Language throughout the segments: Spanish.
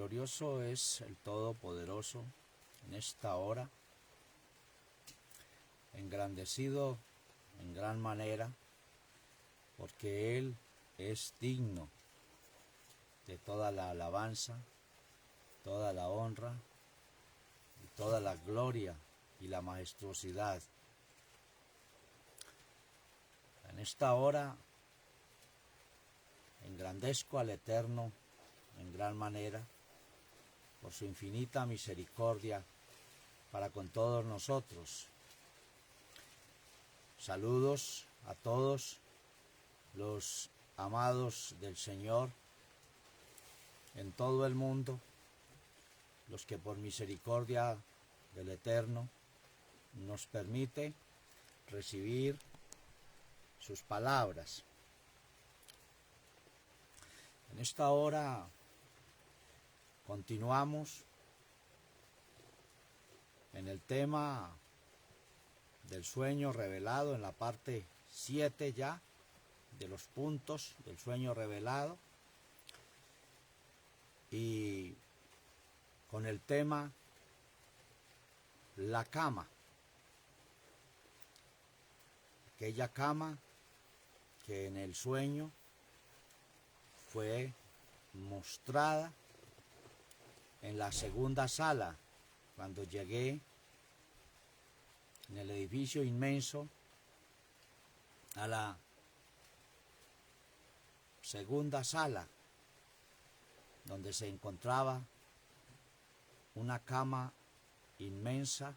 Glorioso es el Todopoderoso en esta hora, engrandecido en gran manera, porque Él es digno de toda la alabanza, toda la honra, y toda la gloria y la majestuosidad. En esta hora engrandezco al Eterno en gran manera por su infinita misericordia para con todos nosotros. Saludos a todos los amados del Señor en todo el mundo, los que por misericordia del Eterno nos permite recibir sus palabras. En esta hora continuamos en el tema del sueño revelado, en la parte 7 ya, de los puntos del sueño revelado, y con el tema la cama, aquella cama que en el sueño fue mostrada en la segunda sala, cuando llegué en el edificio inmenso a la segunda sala, donde se encontraba una cama inmensa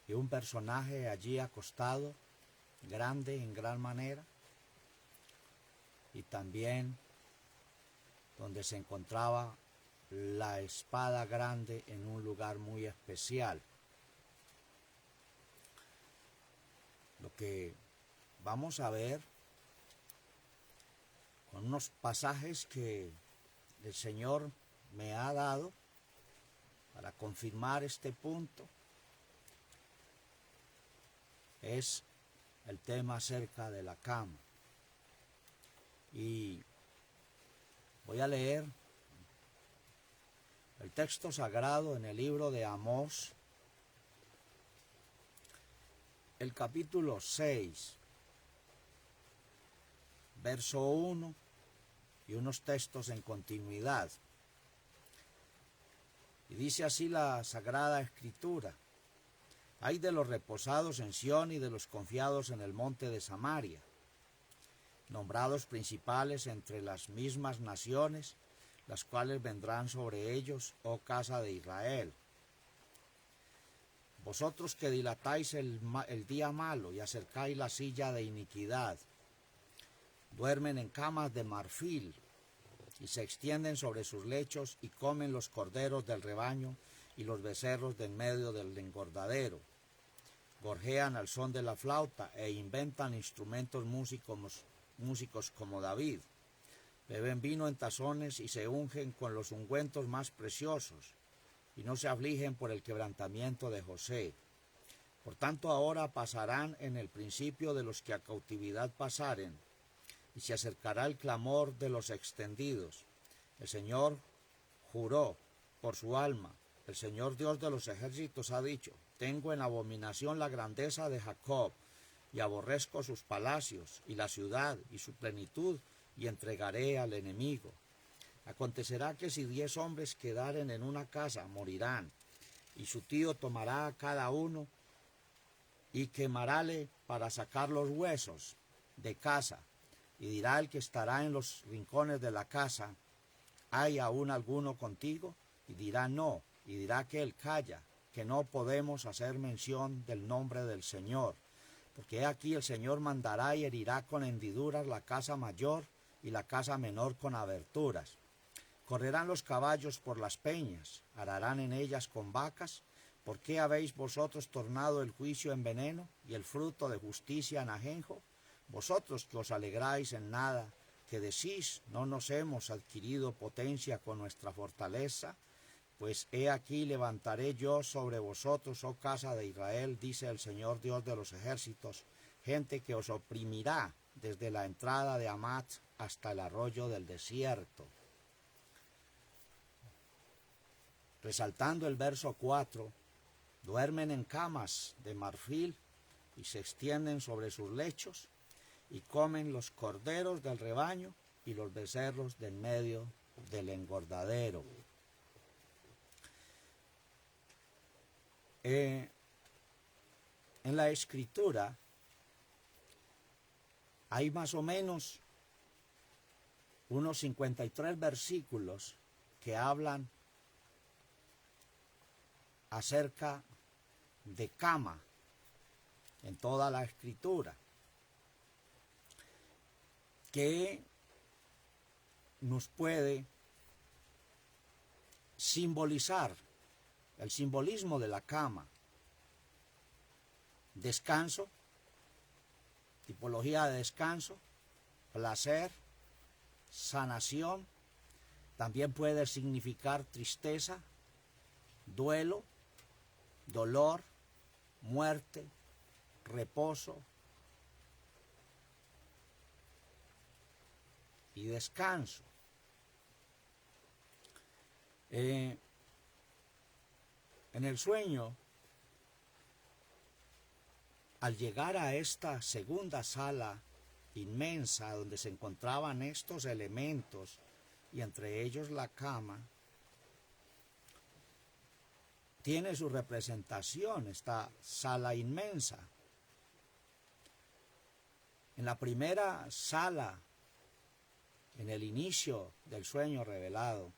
y un personaje allí acostado, grande en gran manera, y también donde se encontraba la espada grande en un lugar muy especial. Lo que vamos a ver con unos pasajes que el Señor me ha dado para confirmar este punto es el tema acerca de la cama. Y voy a leer el texto sagrado en el libro de Amós, el capítulo 6, verso 1, y unos textos en continuidad. Y dice así la Sagrada Escritura: Ay de los reposados en Sión y de los confiados en el monte de Samaria, nombrados principales entre las mismas naciones, las cuales vendrán sobre ellos, oh casa de Israel. Vosotros que dilatáis el día malo y acercáis la silla de iniquidad, duermen en camas de marfil y se extienden sobre sus lechos y comen los corderos del rebaño y los becerros de en medio del engordadero. Gorjean al son de la flauta e inventan instrumentos músicos como David. Beben vino en tazones y se ungen con los ungüentos más preciosos, y no se afligen por el quebrantamiento de José. Por tanto ahora pasarán en el principio de los que a cautividad pasaren, y se acercará el clamor de los extendidos. El Señor juró por su alma, el Señor Dios de los ejércitos ha dicho: tengo en abominación la grandeza de Jacob, y aborrezco sus palacios, y la ciudad, y su plenitud, y entregaré al enemigo. Acontecerá que si 10 hombres quedaren en una casa, morirán, y su tío tomará a cada uno, y quemarále para sacar los huesos de casa, y dirá el que estará en los rincones de la casa: ¿hay aún alguno contigo? Y dirá: no, y dirá aquel: calla, que no podemos hacer mención del nombre del Señor, porque aquí el Señor mandará y herirá con hendiduras la casa mayor y la casa menor con aberturas. Correrán los caballos por las peñas, ararán en ellas con vacas. ¿Por qué habéis vosotros tornado el juicio en veneno y el fruto de justicia en ajenjo? Vosotros que os alegráis en nada, que decís: no nos hemos adquirido potencia con nuestra fortaleza, pues he aquí levantaré yo sobre vosotros, oh casa de Israel, dice el Señor Dios de los ejércitos, gente que os oprimirá desde la entrada de Hamat hasta el arroyo del desierto. resaltando el verso 4, duermen en camas de marfil y se extienden sobre sus lechos y comen los corderos del rebaño y los becerros del medio del engordadero. En la escritura hay más o menos unos 53 versículos que hablan acerca de cama en toda la escritura, que nos puede simbolizar el simbolismo de la cama: descanso, tipología de descanso, placer, sanación. También puede significar tristeza, duelo, dolor, muerte, reposo y descanso. En el sueño, al llegar a esta segunda sala inmensa donde se encontraban estos elementos y entre ellos la cama, tiene su representación esta sala inmensa. En la primera sala, en el inicio del sueño revelado,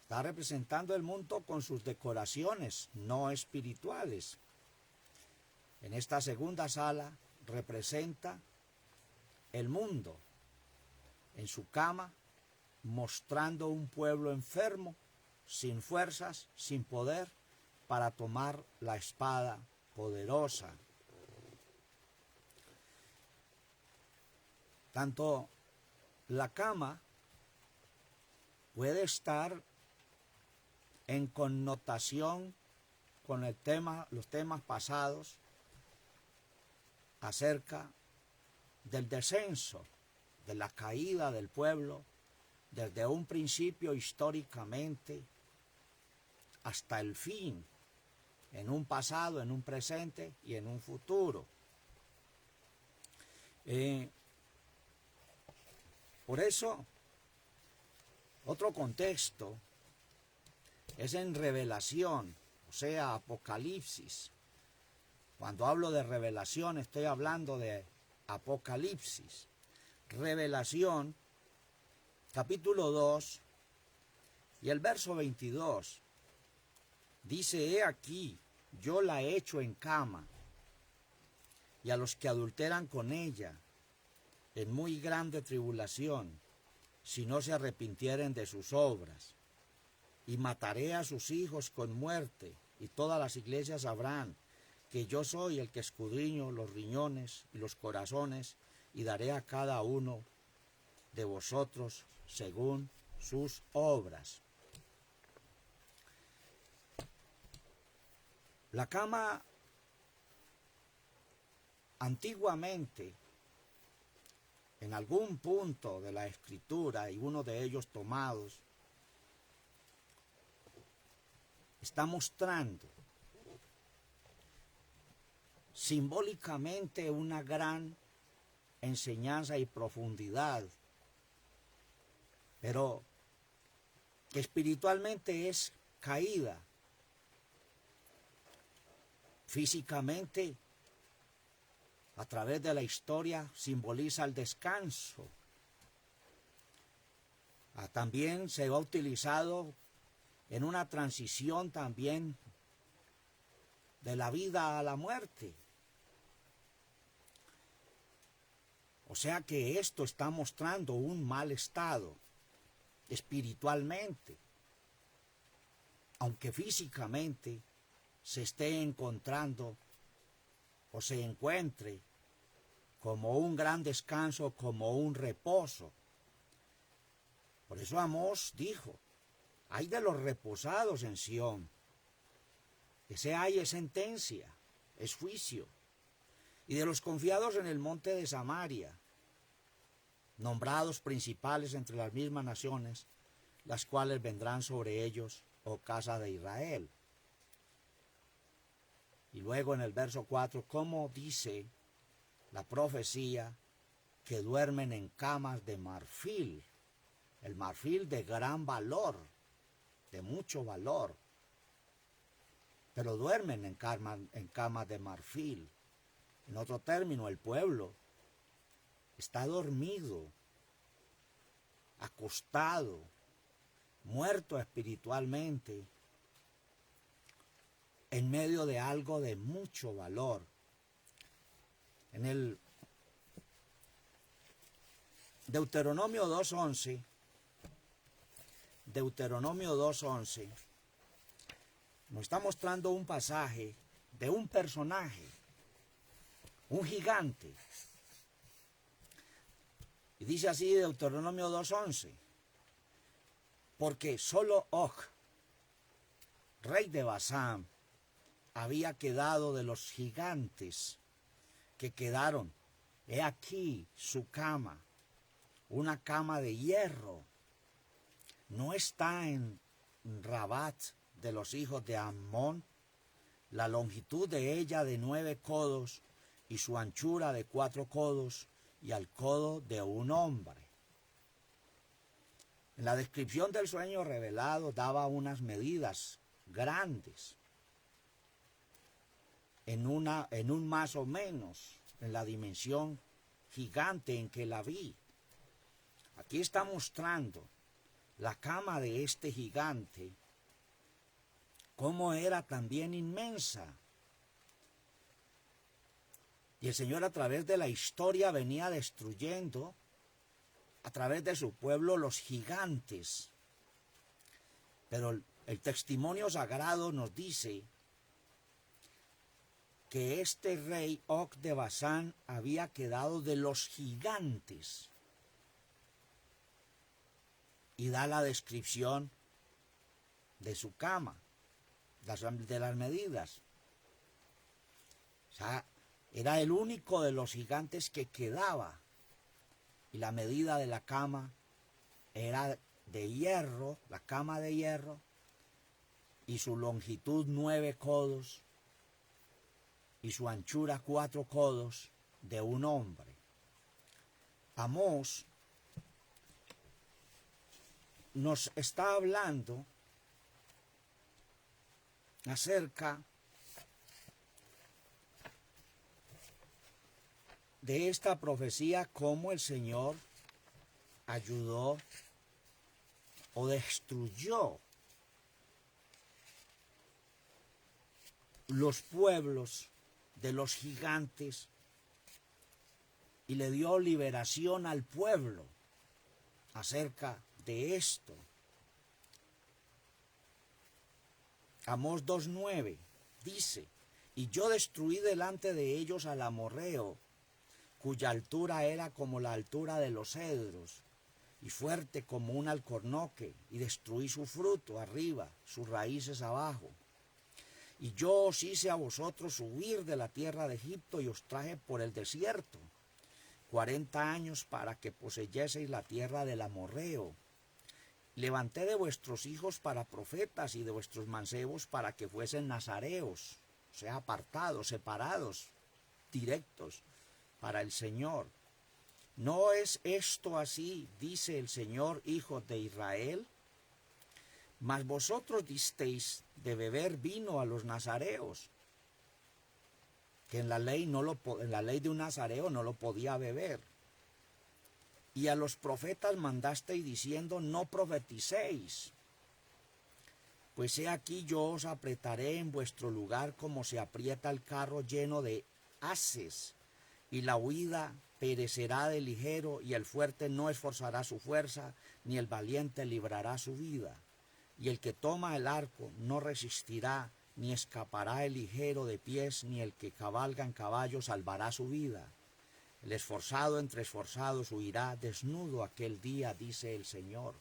está representando el mundo con sus decoraciones no espirituales. En esta segunda sala representa el mundo en su cama, mostrando un pueblo enfermo, sin fuerzas, sin poder, para tomar la espada poderosa. Tanto la cama puede estar en connotación con los temas pasados acerca del descenso, de la caída del pueblo, desde un principio históricamente hasta el fin, en un pasado, en un presente y en un futuro. Por eso, otro contexto es en Revelación, o sea, Apocalipsis. Cuando hablo de revelación, estoy hablando de Apocalipsis. Revelación, capítulo 2, y el verso 22, dice: he aquí, yo la echo en cama, y a los que adulteran con ella, en muy grande tribulación, si no se arrepintieren de sus obras. Y mataré a sus hijos con muerte, y todas las iglesias sabrán que yo soy el que escudriño los riñones y los corazones, y daré a cada uno de vosotros según sus obras. La cama antiguamente, en algún punto de la escritura, y uno de ellos tomados, está mostrando simbólicamente una gran enseñanza y profundidad, pero que espiritualmente es caída. Físicamente, a través de la historia, simboliza el descanso. También se ha utilizado en una transición también de la vida a la muerte. O sea que esto está mostrando un mal estado espiritualmente, aunque físicamente se esté encontrando o se encuentre como un gran descanso, como un reposo. Por eso Amós dijo: ay de los reposados en Sión. Ese ay es sentencia, es juicio. Y de los confiados en el monte de Samaria, nombrados principales entre las mismas naciones, las cuales vendrán sobre ellos oh casa de Israel. Y luego en el verso 4, ¿cómo dice la profecía? Que duermen en camas de marfil, el marfil de gran valor, de mucho valor, pero duermen en camas de marfil. En otro término, el pueblo está dormido, acostado, muerto espiritualmente, en medio de algo de mucho valor. En el Deuteronomio 2.11, nos está mostrando un pasaje de un personaje, un gigante. Y dice así Deuteronomio 2.11, porque solo Og, rey de Basán, había quedado de los gigantes que quedaron. He aquí su cama, una cama de hierro. No está en Rabat de los hijos de Ammón, la longitud de ella de 9 codos y su anchura de 4 codos y al codo de un hombre. En la descripción del sueño revelado daba unas medidas grandes, en un más o menos, en la dimensión gigante en que la vi. Aquí está mostrando la cama de este gigante, cómo era también inmensa. Y el Señor a través de la historia venía destruyendo, a través de su pueblo, los gigantes. Pero el testimonio sagrado nos dice que este rey Og de Basán había quedado de los gigantes. Y da la descripción de su cama, de las medidas. O sea, era el único de los gigantes que quedaba. Y la medida de la cama era de hierro, la cama de hierro, y su longitud 9 codos, y su anchura 4 codos de un hombre. Amós nos está hablando acerca de esta profecía, cómo el Señor ayudó o destruyó los pueblos de los gigantes y le dio liberación al pueblo acerca de esto. Amós 2.9 dice, y yo destruí delante de ellos al amorreo, cuya altura era como la altura de los cedros, y fuerte como un alcornoque, y destruí su fruto arriba, sus raíces abajo. Y yo os hice a vosotros subir de la tierra de Egipto, y os traje por el desierto 40 años para que poseyeseis la tierra del amorreo. Levanté de vuestros hijos para profetas y de vuestros mancebos para que fuesen nazareos, o sea, apartados, separados, directos para el Señor. ¿No es esto así, dice el Señor, hijos de Israel? Mas vosotros disteis de beber vino a los nazareos, que en la ley de un nazareo no lo podía beber. Y a los profetas mandasteis diciendo, no profeticéis. Pues he aquí yo os apretaré en vuestro lugar como se aprieta el carro lleno de haces, y la huida perecerá de ligero, y el fuerte no esforzará su fuerza, ni el valiente librará su vida. Y el que toma el arco no resistirá, ni escapará el ligero de pies, ni el que cabalga en caballo salvará su vida. El esforzado entre esforzados huirá desnudo aquel día, dice el Señor.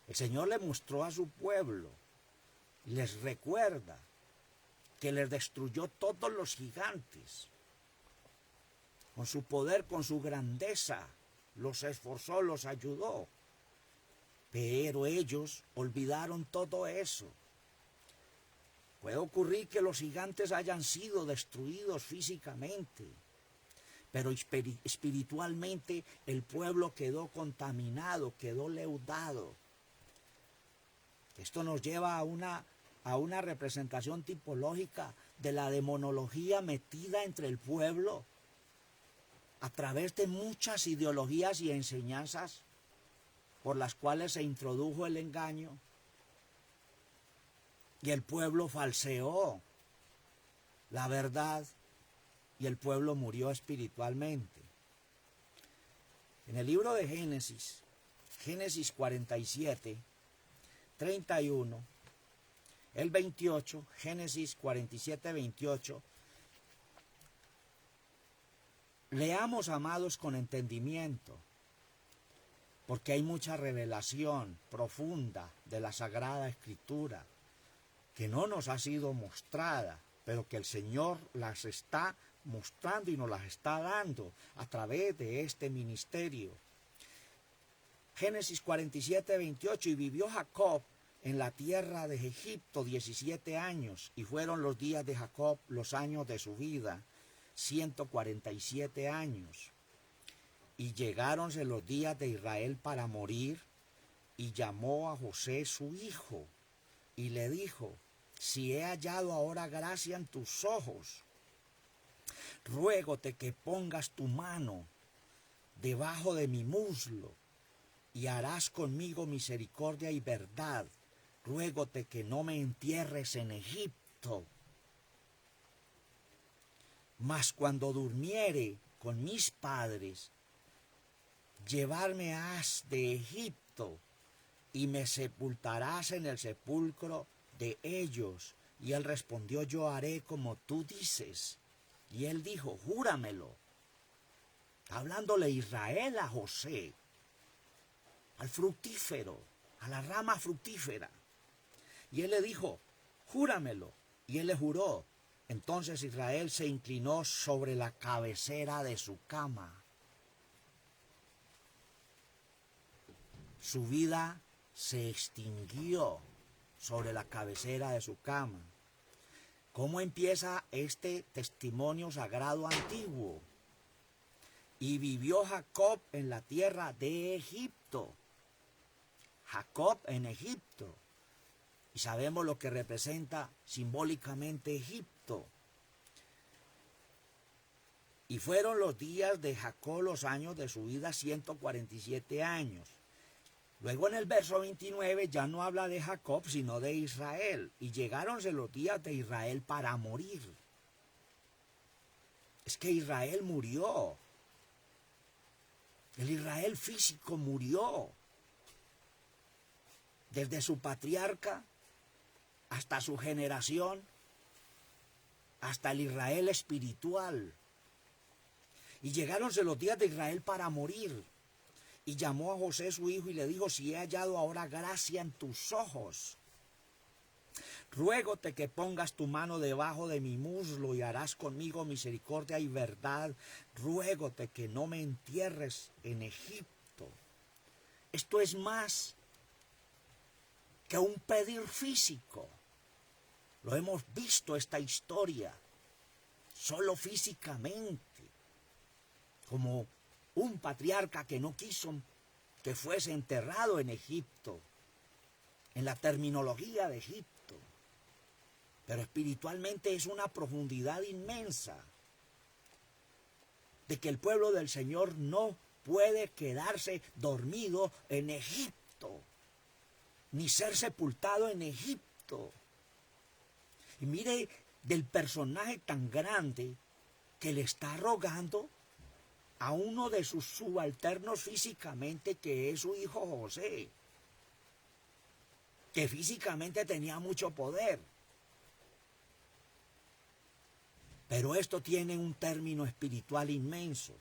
El Señor le mostró a su pueblo, y les recuerda que les destruyó todos los gigantes. Con su poder, con su grandeza, los esforzó, los ayudó. Pero ellos olvidaron todo eso. Puede ocurrir que los gigantes hayan sido destruidos físicamente, pero espiritualmente el pueblo quedó contaminado, quedó leudado. Esto nos lleva a una representación tipológica de la demonología metida entre el pueblo a través de muchas ideologías y enseñanzas por las cuales se introdujo el engaño. Y el pueblo falseó la verdad y el pueblo murió espiritualmente. En el libro de Génesis, Génesis 47, 31, el 28, Génesis 47, 28, leamos, amados, con entendimiento, porque hay mucha revelación profunda de la Sagrada Escritura que no nos ha sido mostrada, pero que el Señor las está mostrando y nos las está dando a través de este ministerio. Génesis 47, 28, y vivió Jacob en la tierra de Egipto 17 años, y fueron los días de Jacob los años de su vida, 147 años. Y llegáronse los días de Israel para morir, y llamó a José su hijo, y le dijo: si he hallado ahora gracia en tus ojos, ruégote que pongas tu mano debajo de mi muslo, y harás conmigo misericordia y verdad. Ruégote que no me entierres en Egipto. Mas cuando durmiere con mis padres, llevarme has de Egipto, y me sepultarás en el sepulcro de ellos. Y él respondió: yo haré como tú dices. Y él dijo: júramelo. Hablándole Israel a José, al fructífero, a la rama fructífera. Y él le dijo: júramelo. Y él le juró. Entonces Israel se inclinó sobre la cabecera de su cama. Su vida se extinguió sobre la cabecera de su cama. ¿Cómo empieza este testimonio sagrado antiguo? Y vivió Jacob en la tierra de Egipto. Jacob en Egipto. Y sabemos lo que representa simbólicamente Egipto. Y fueron los días de Jacob, los años de su vida, 147 años. Luego en el verso 29 ya no habla de Jacob, sino de Israel. Y llegáronse los días de Israel para morir. Es que Israel murió. El Israel físico murió. Desde su patriarca hasta su generación, hasta el Israel espiritual. Y llegáronse los días de Israel para morir. Y llamó a José su hijo y le dijo: si he hallado ahora gracia en tus ojos, ruégote que pongas tu mano debajo de mi muslo, y harás conmigo misericordia y verdad. Ruégote que no me entierres en Egipto. Esto es más que un pedir físico. Lo hemos visto esta historia, solo físicamente, como un patriarca que no quiso que fuese enterrado en Egipto, en la terminología de Egipto. Pero espiritualmente es una profundidad inmensa de que el pueblo del Señor no puede quedarse dormido en Egipto, ni ser sepultado en Egipto. Y mire del personaje tan grande que le está rogando a uno de sus subalternos físicamente, que es su hijo José, que físicamente tenía mucho poder. Pero esto tiene un término espiritual inmenso.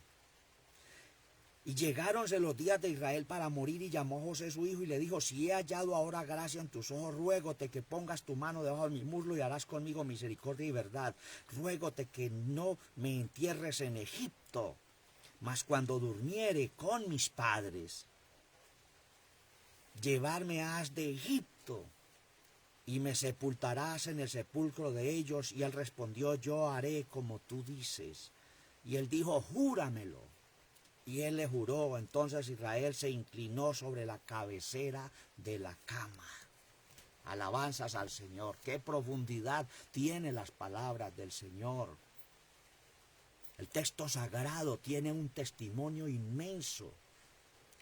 Y llegáronse los días de Israel para morir, y llamó a José su hijo y le dijo: si he hallado ahora gracia en tus ojos, ruégote que pongas tu mano debajo de mi muslo, y harás conmigo misericordia y verdad. Ruégote que no me entierres en Egipto. Mas cuando durmiere con mis padres, llevarme has de Egipto, y me sepultarás en el sepulcro de ellos. Y él respondió, yo haré como tú dices. Y él dijo, júramelo. Y él le juró. Entonces Israel se inclinó sobre la cabecera de la cama. Alabanzas al Señor. Qué profundidad tienen las palabras del Señor. El texto sagrado tiene un testimonio inmenso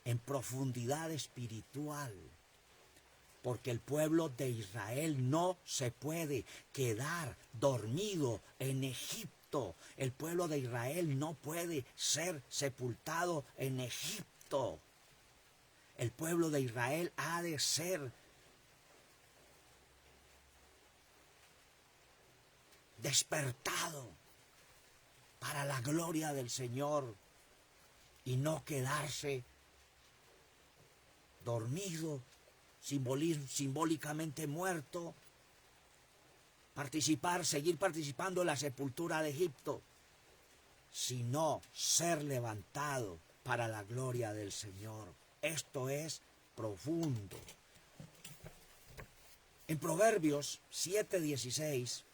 en profundidad espiritual. Porque el pueblo de Israel no se puede quedar dormido en Egipto. El pueblo de Israel no puede ser sepultado en Egipto. El pueblo de Israel ha de ser despertado para la gloria del Señor y no quedarse dormido, simbólicamente muerto, seguir participando en la sepultura de Egipto, sino ser levantado para la gloria del Señor. Esto es profundo. En Proverbios 7:16,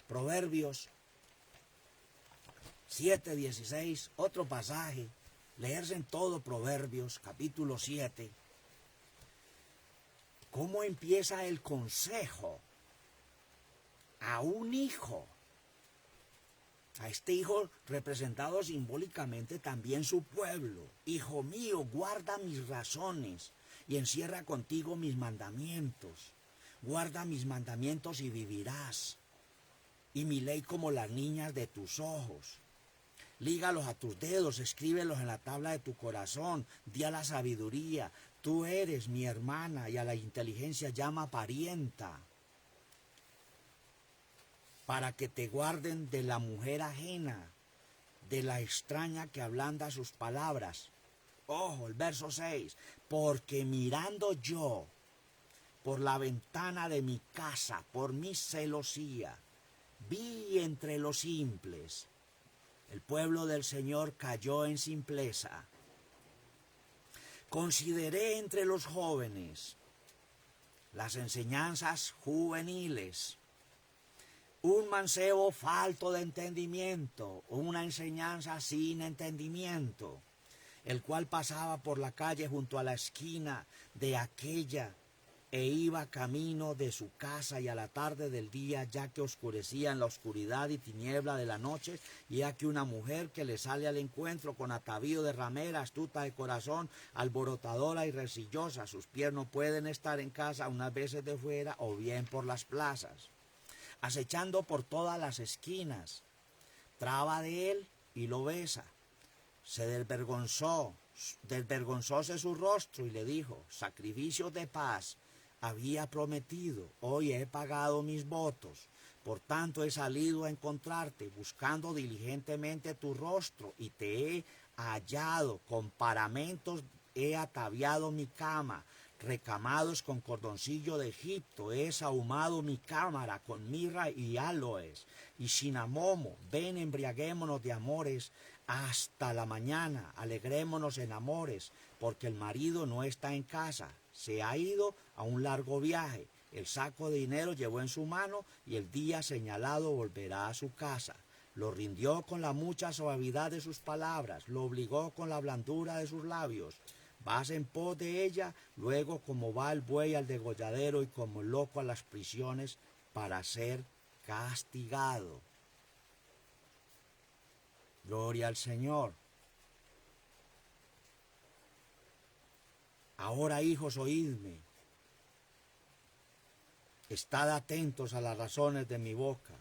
Proverbios 7:16, otro pasaje, leerse en todo Proverbios, capítulo 7, cómo empieza el consejo a un hijo, a este hijo representado simbólicamente también su pueblo. Hijo mío, guarda mis razones y encierra contigo mis mandamientos. Guarda mis mandamientos y vivirás, y mi ley como las niñas de tus ojos. Lígalos a tus dedos, escríbelos en la tabla de tu corazón. Di a la sabiduría, tú eres mi hermana, y a la inteligencia llama parienta, para que te guarden de la mujer ajena, de la extraña que ablanda sus palabras. Ojo, el verso 6, porque mirando yo por la ventana de mi casa, por mi celosía, vi entre los simples. El pueblo del Señor cayó en simpleza. Consideré entre los jóvenes las enseñanzas juveniles. Un mancebo falto de entendimiento, una enseñanza sin entendimiento, el cual pasaba por la calle junto a la esquina de aquella e iba camino de su casa, y a la tarde del día, ya que oscurecía en la oscuridad y tiniebla de la noche, y aquí una mujer que le sale al encuentro con atavío de ramera, astuta de corazón, alborotadora y resillosa. Sus pies no pueden estar en casa, unas veces de fuera o bien por las plazas, acechando por todas las esquinas. Traba de él y lo besa. Se desvergonzóse su rostro y le dijo, sacrificios de paz había prometido, hoy he pagado mis votos. Por tanto he salido a encontrarte, buscando diligentemente tu rostro, y te he hallado. Con paramentos he ataviado mi cama, recamados con cordoncillo de Egipto. He sahumado mi cámara con mirra y aloes y cinamomo. Ven, embriaguémonos de amores hasta la mañana, alegrémonos en amores, porque el marido no está en casa, se ha ido a un largo viaje. El saco de dinero llevó en su mano, y el día señalado volverá a su casa. Lo rindió con la mucha suavidad de sus palabras, lo obligó con la blandura de sus labios. Vas en pos de ella, luego como va el buey al degolladero y como el loco a las prisiones para ser castigado. Gloria al Señor. Ahora, hijos, oídme. Estad atentos a las razones de mi boca.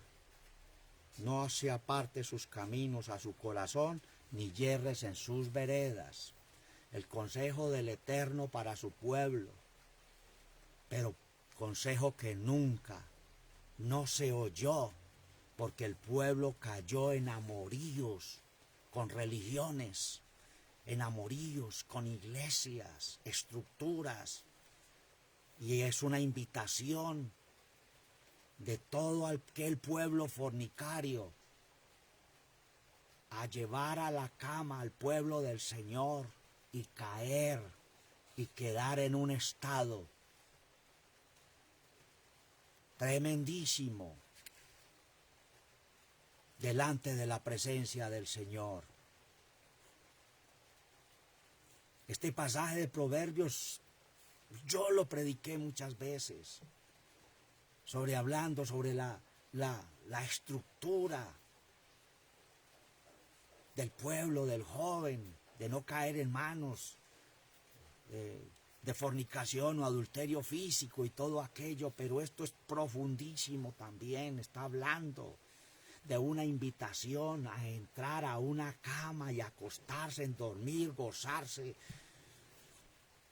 No se aparte sus caminos a su corazón, ni yerres en sus veredas. El consejo del Eterno para su pueblo, pero consejo que nunca no se oyó, porque el pueblo cayó en amoríos con religiones, en amoríos con iglesias, estructuras, y es una invitación de todo aquel pueblo fornicario a llevar a la cama al pueblo del Señor y caer y quedar en un estado tremendísimo delante de la presencia del Señor. Este pasaje de Proverbios yo lo prediqué muchas veces, hablando sobre la estructura del pueblo, del joven, de no caer en manos de fornicación o adulterio físico y todo aquello, pero esto es profundísimo también. Está hablando de una invitación a entrar a una cama y acostarse, en dormir, gozarse,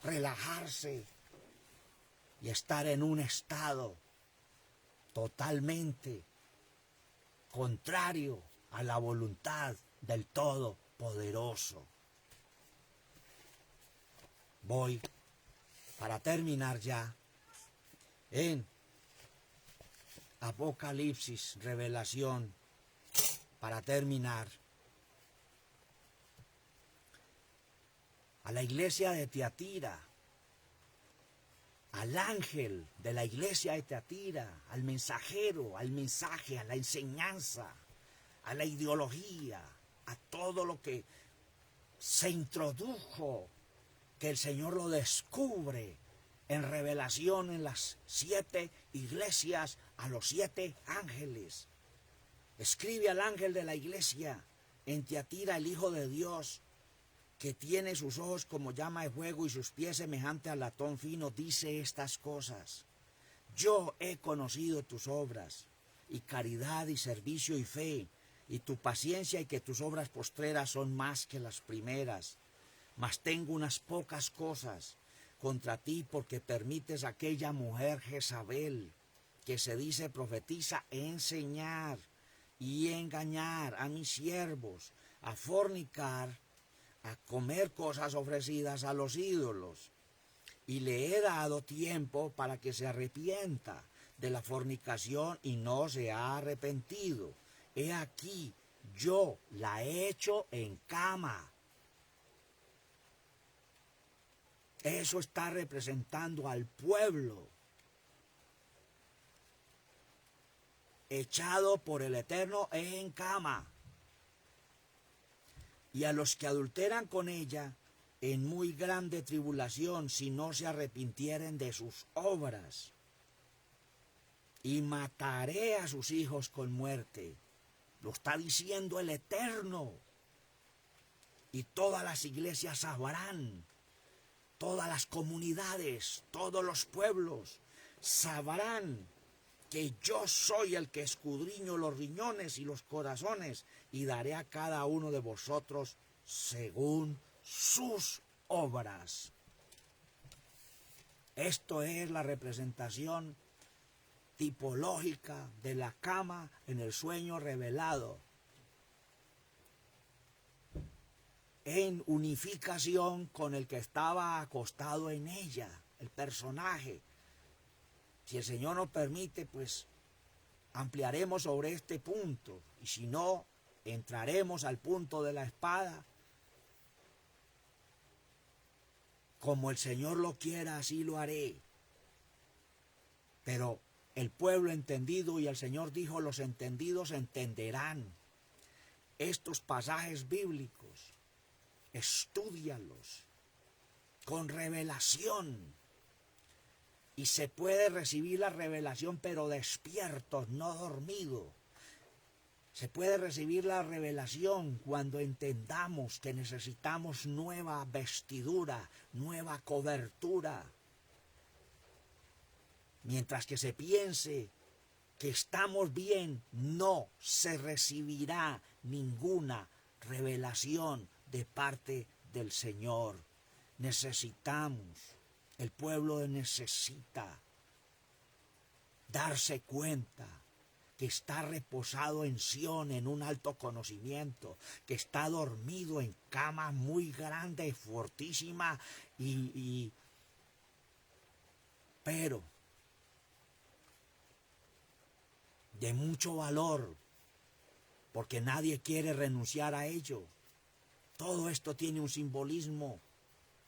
relajarse y estar en un estado totalmente contrario a la voluntad del Todopoderoso. Voy para terminar ya en Apocalipsis, Revelación, para terminar, a la iglesia de Tiatira, al ángel de la iglesia de Tiatira, al mensajero, al mensaje, a la enseñanza, a la ideología, a todo lo que se introdujo, que el Señor lo descubre en revelación en las 7 iglesias, a los 7 ángeles. Escribe al ángel de la iglesia en Tiatira, el Hijo de Dios, que tiene sus ojos como llama de fuego y sus pies semejante al latón fino, dice estas cosas: yo he conocido tus obras, y caridad, y servicio, y fe, y tu paciencia, y que tus obras postreras son más que las primeras. Mas tengo unas pocas cosas contra ti, porque permites a aquella mujer Jezabel, que se dice profetiza, enseñar y engañar a mis siervos, a fornicar, a comer cosas ofrecidas a los ídolos. Y le he dado tiempo para que se arrepienta de la fornicación, y no se ha arrepentido. He aquí, yo la he hecho en cama. Eso está representando al pueblo echado por el Eterno en cama, y a los que adulteran con ella en muy grande tribulación, si no se arrepintieren de sus obras. Y mataré a sus hijos con muerte. Lo está diciendo el Eterno. Y todas las iglesias sabrán, todas las comunidades, todos los pueblos sabrán que yo soy el que escudriño los riñones y los corazones, y daré a cada uno de vosotros según sus obras. Esto es la representación tipológica de la cama en el sueño revelado, en unificación con el que estaba acostado en ella, el personaje. Si el Señor nos permite, pues ampliaremos sobre este punto, y si no, entraremos al punto de la espada. Como el Señor lo quiera, así lo haré. Pero el pueblo entendido, y el Señor dijo, los entendidos entenderán estos pasajes bíblicos. Estúdialos con revelación. Y se puede recibir la revelación, pero despiertos, no dormidos. Se puede recibir la revelación cuando entendamos que necesitamos nueva vestidura, nueva cobertura. Mientras que se piense que estamos bien, no se recibirá ninguna revelación de parte del Señor. Necesitamos, el pueblo necesita darse cuenta que está reposado en Sión, en un alto conocimiento, que está dormido en cama muy grande y fortísima, pero de mucho valor, porque nadie quiere renunciar a ello. Todo esto tiene un simbolismo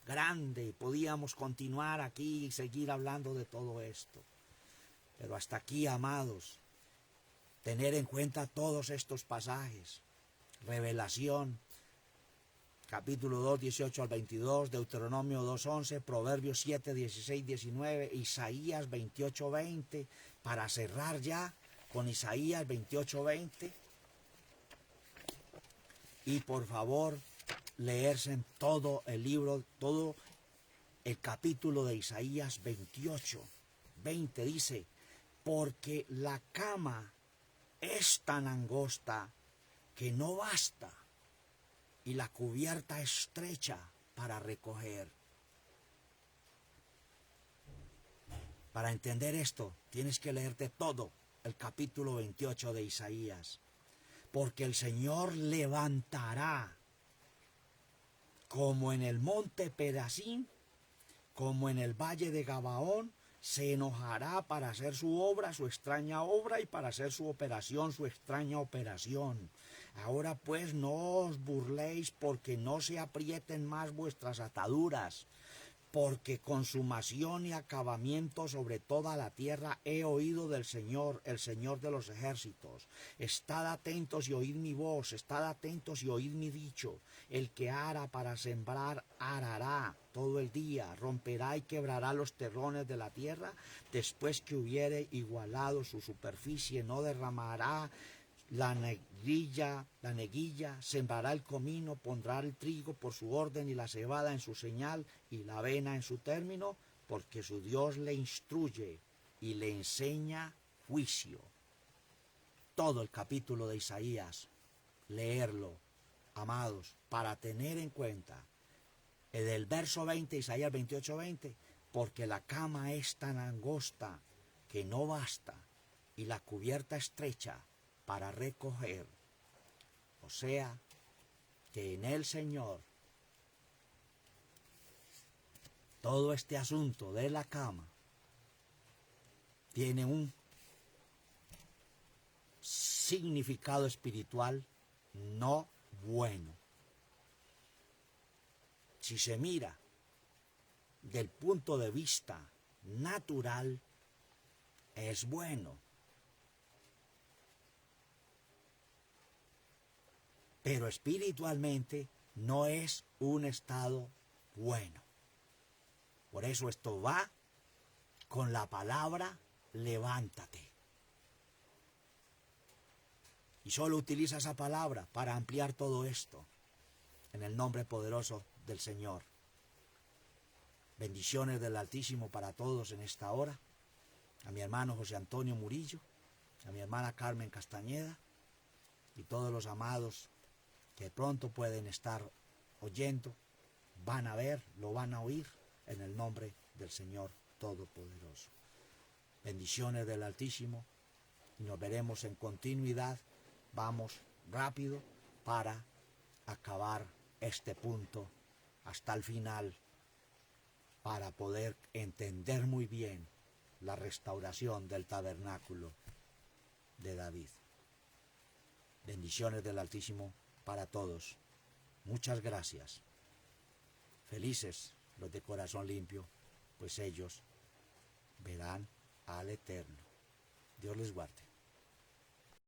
grande, podíamos continuar aquí y seguir hablando de todo esto. Pero hasta aquí, amados, tener en cuenta todos estos pasajes. Revelación, capítulo 2, 18 al 22, Deuteronomio 2, 11, Proverbios 7, 16, 19, Isaías 28, 20, para cerrar ya con Isaías 28, 20. Y por favor, leerse en todo el libro, todo el capítulo de Isaías 28, 20, dice, porque la cama es tan angosta que no basta, y la cubierta estrecha para recoger. Para entender esto, tienes que leerte todo el capítulo 28 de Isaías, porque el Señor levantará, como en el monte Perazín, como en el valle de Gabaón, se enojará para hacer su obra, su extraña obra, y para hacer su operación, su extraña operación. Ahora pues no os burléis, porque no se aprieten más vuestras ataduras, porque consumación y acabamiento sobre toda la tierra he oído del Señor, el Señor de los ejércitos. Estad atentos y oíd mi voz, estad atentos y oíd mi dicho. El que ara para sembrar, arará todo el día, romperá y quebrará los terrones de la tierra, después que hubiere igualado su superficie, no derramará la neguilla, sembrará el comino, pondrá el trigo por su orden y la cebada en su señal y la avena en su término, porque su Dios le instruye y le enseña juicio. Todo el capítulo de Isaías, leerlo, amados, para tener en cuenta. Del verso 20, Isaías 28, 20, porque la cama es tan angosta que no basta, y la cubierta estrecha para recoger. O sea, que en el Señor todo este asunto de la cama tiene un significado espiritual no bueno. Si se mira del punto de vista natural, es bueno. Pero espiritualmente no es un estado bueno. Por eso esto va con la palabra levántate. Y solo utiliza esa palabra para ampliar todo esto en el nombre poderoso del Señor. Bendiciones del Altísimo para todos en esta hora. A mi hermano José Antonio Murillo, a mi hermana Carmen Castañeda y todos los amados que pronto pueden estar oyendo, van a ver, lo van a oír en el nombre del Señor Todopoderoso. Bendiciones del Altísimo y nos veremos en continuidad. Vamos rápido para acabar este punto hasta el final, para poder entender muy bien la restauración del tabernáculo de David. Bendiciones del Altísimo para todos. Muchas gracias. Felices los de corazón limpio, pues ellos verán al Eterno. Dios les guarde.